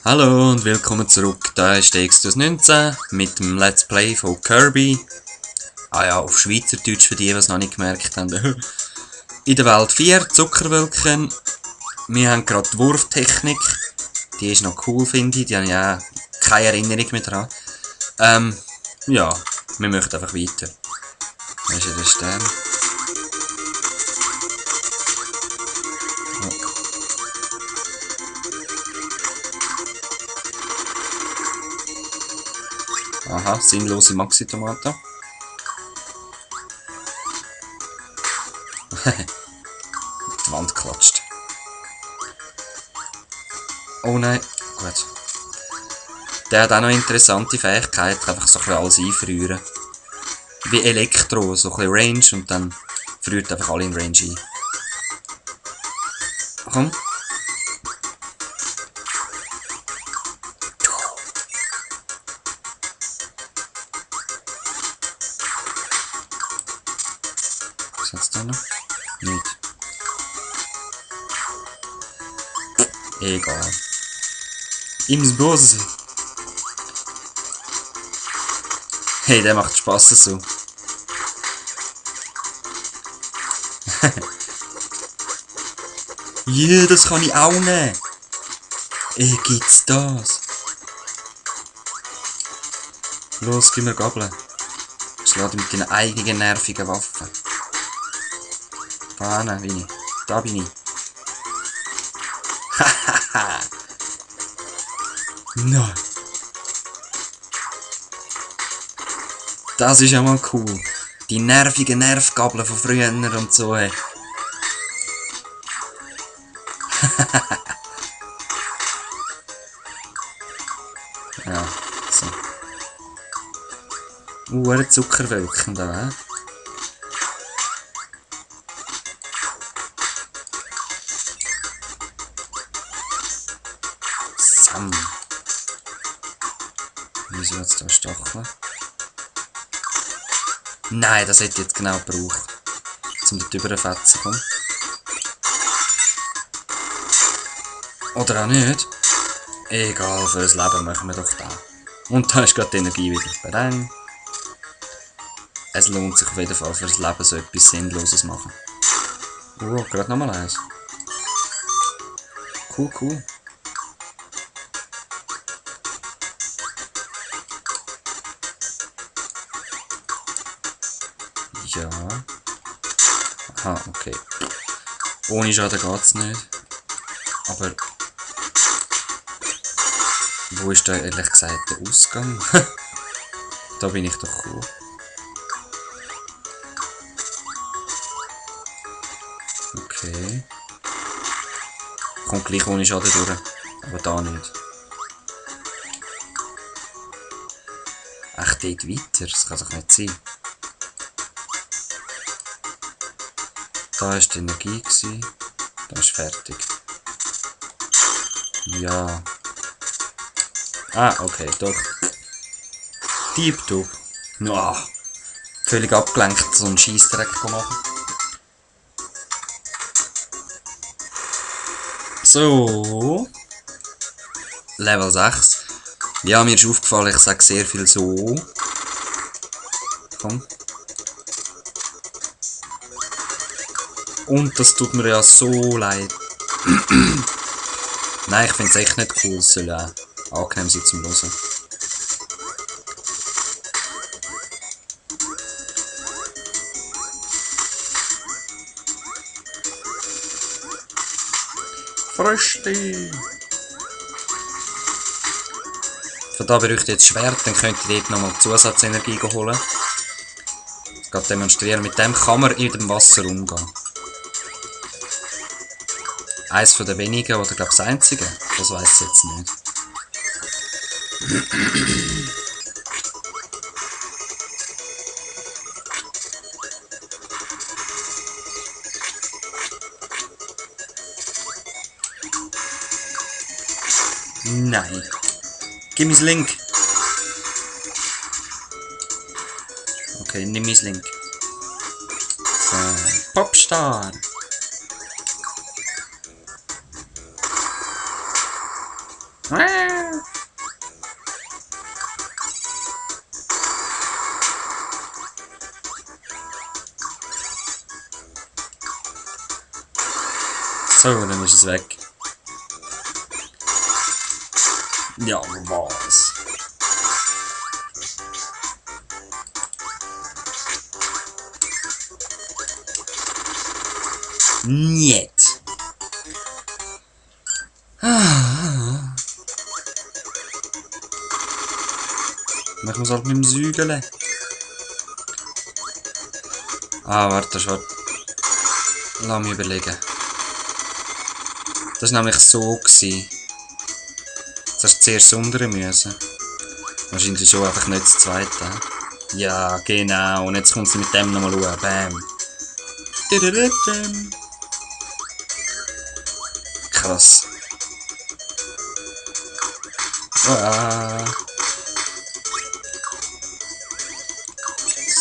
Hallo und willkommen zurück, da ist der X19 mit dem Let's Play von Kirby. Ah ja, auf Schweizerdeutsch für die, die es noch nicht gemerkt haben. In der Welt 4, Zuckerwölkchen. Wir haben gerade die Wurftechnik. Die ist noch cool, finde ich. Die habe ich auch keine Erinnerung mehr dran. Ja, wir möchten einfach weiter. Da ist ja der Stern. Aha, sinnlose Maxi-Tomate. Die Wand klatscht. Oh nein, gut. Der hat auch noch interessante Fähigkeit, einfach so ein bisschen alles einfrieren. Wie Elektro, so ein bisschen Range und dann friert einfach alle in Range ein. Komm. Was hat's da noch? Nicht. Egal. Im Bus. Hey, der macht Spaß so. Ja, das kann ich auch nehmen. Gibt's das? Los, gib mir Gabeln. Schlag mit deinen eigenen nervigen Waffen. Da bin ich. Da bin ich. Hahaha. Nein. Das ist ja mal cool. Die nervigen Nervgabeln von früher und so. Ja, so. Ein Zuckerwölkchen da, hä? Sam. Wieso jetzt da Stacheln? Nein, das hätte ich jetzt genau gebraucht. Um dort überfetzen kommen. Oder auch nicht. Egal, fürs Leben machen wir doch da. Und da ist gerade die Energie wieder. Badang. Es lohnt sich auf jeden Fall fürs Leben so etwas Sinnloses machen. Oh, gerade nochmal eins. Cool, cool. Ja. Aha, okay. Ohne Schaden geht's nicht. Aber wo ist da ehrlich gesagt der Ausgang? Da bin ich doch cool. Okay. Kommt gleich ohne Schaden durch. Aber da nicht. Echt dort weiter? Das kann doch nicht sein. Da war die Energie. Da ist fertig. Ja. Ah, okay, doch. Tipptopp. Oh, völlig abgelenkt, so einen Scheissdreck machen. So. Level 6. Ja, mir ist aufgefallen, ich sage sehr viel so. Komm. Und das tut mir ja so leid. Nein, ich finde es echt nicht cool. Es soll auch angenehm sein zum Hören. Frösti! Von da braucht ihr jetzt Schwert, dann könnt ihr dort nochmal Zusatzenergie holen. Ich kann demonstrieren, mit dem kann man in dem Wasser umgehen. Eins von den wenigen, oder glaube ich das einzige? Das weiss ich jetzt nicht. Nein. Gib mir das Link. Okay, nimm mein Link. So, Popstar. So, dann ist es weg. Ja, was? Niet. Ich muss halt mit dem Säugeln. Warte, warte. Lass mich überlegen. Das war nämlich so gewesen. Das hast du zuerst unten müssen. Wahrscheinlich schon einfach nicht das zweite. Ja, genau. Und jetzt kommt sie mit dem nochmal schauen. Bam. Krass.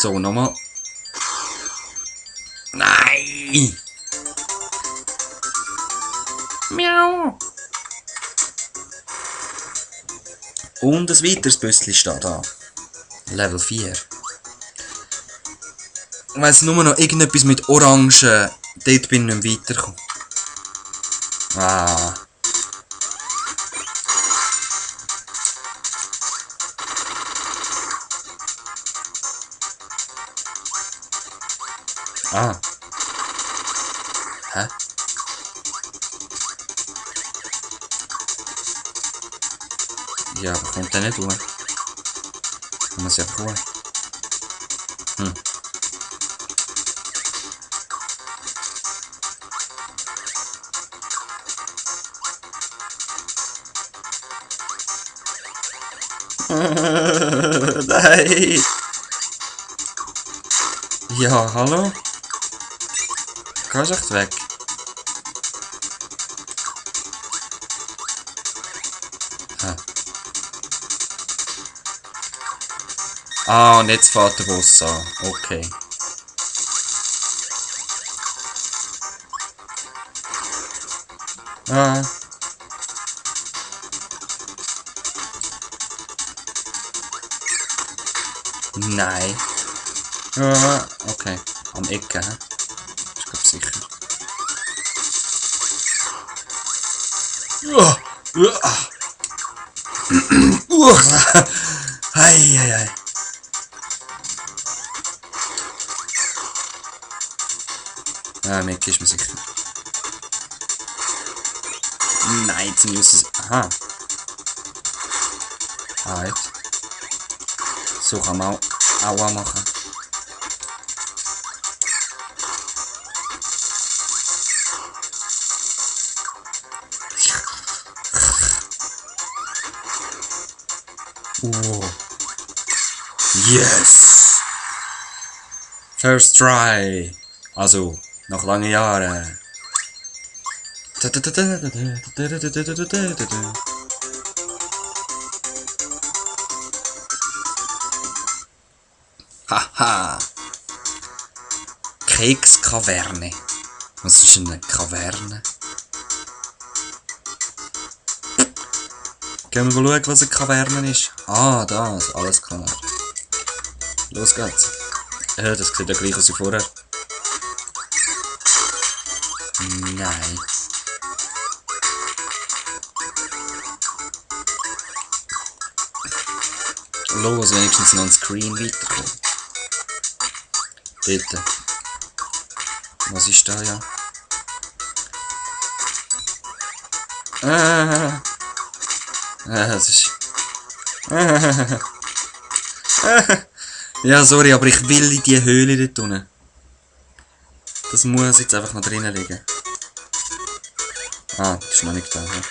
So, nochmal. Nein! Miau! Und ein weiteres Büsschen steht da. Level 4. Ich weiss nur noch irgendetwas mit Orangen. Dort bin ich nicht mehr weitergekommen. Hä? Ja, aber kommt der nicht hoch? Man muss ja einfach hoch. Nein! Ja, hallo? Gehst echt weg? Und jetzt fährt der Bus an. Okay. Nein. Okay. Am Ecke, hä? Ich glaub sicher. Hei. Am Ecke ist mir sicher. Nein, jetzt muss es. Aha. Jetzt. So kann man auch machen. Yes! First try! Also, nach langen Jahren. Haha! Kekskaverne. Was ist eine Kaverne? Gehen wir schauen, was eine Kaverne ist. Das, alles klar. Los geht's. Das sieht ja gleich aus wie vorher. Nein. Los, wenigstens noch ein Screen weiterkommen. Dort. Was ist da, ja? Das ist... Ja, sorry, aber ich will in die Höhle dort unten. Das muss jetzt einfach noch drinnen liegen. Das ist noch nicht da. Ja.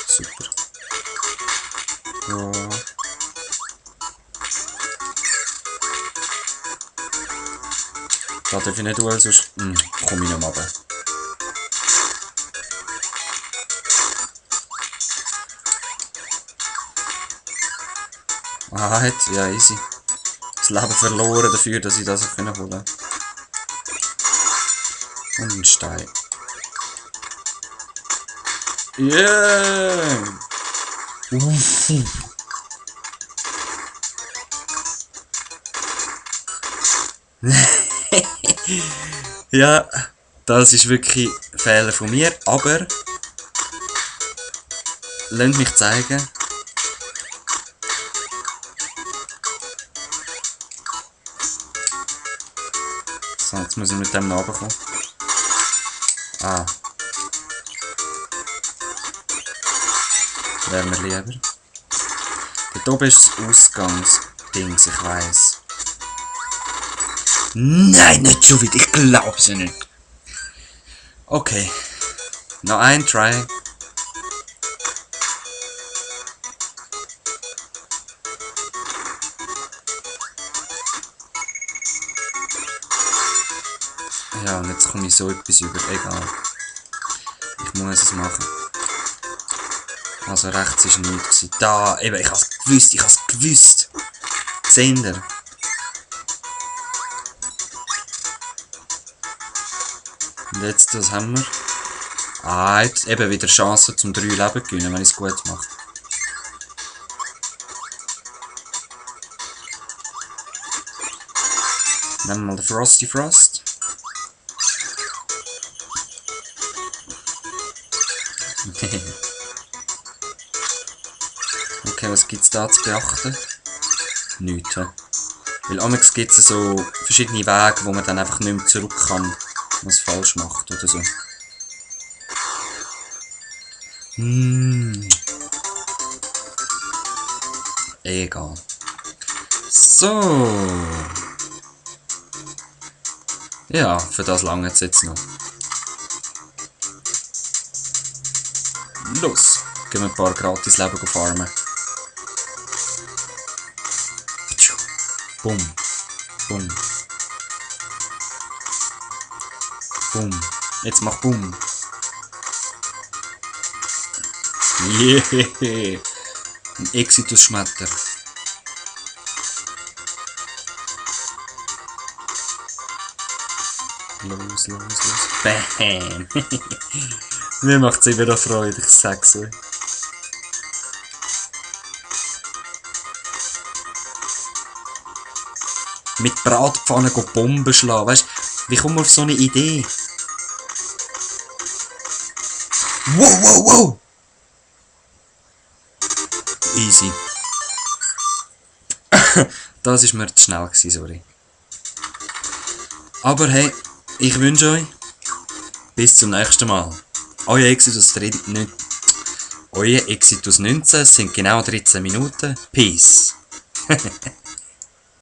Super. Ja. Da darf ich nicht durch, sonst komme ich nicht mehr runter. Jetzt? Ja, easy. Das Leben verloren dafür, dass ich das holen konnte. Und ein Stein. Yeah! Uff. Ja, das ist wirklich ein Fehler von mir, aber lasst mich zeigen. So, jetzt muss ich mit dem runterkommen. Ah. Wäre mir lieber. Dort oben ist das Ausgangsdings, ich weiss. Nein, nicht schon wieder, ich glaub's ja nicht. Okay. Noch ein Try. Ja, und jetzt komme ich so etwas über. Egal. Ich muss es machen. Also rechts ist nichts. Da, eben, ich hab's gewusst. Seht ihr? Und jetzt, was haben wir? Ah, jetzt eben wieder Chance zum 3 Leben gewinnen, wenn ich es gut mache. Nehmen wir mal den Frosty Frost. Okay, was gibt es da zu beachten? Nichts. Weil amigs gibt es so verschiedene Wege, wo man dann einfach nicht mehr zurück kann, wenn man es falsch macht oder so. Egal. So. Ja, für das lange jetzt noch. Los, gehen wir ein paar gratis Leben farmen. Bumm. Bumm. Bumm. Jetzt mach Bumm. Yeah. Ein Exitus-Schmetter. Los. Bam. Mir macht es immer noch Freude, ich sag's euch. Mit Bratpfannen Bomben schlagen, weißt du? Wie kommt man auf so eine Idee? Wow! Easy. Das war mir zu schnell gewesen, sorry. Aber hey, ich wünsche euch bis zum nächsten Mal. Euer Exitus 19, es sind genau 13 Minuten. Peace.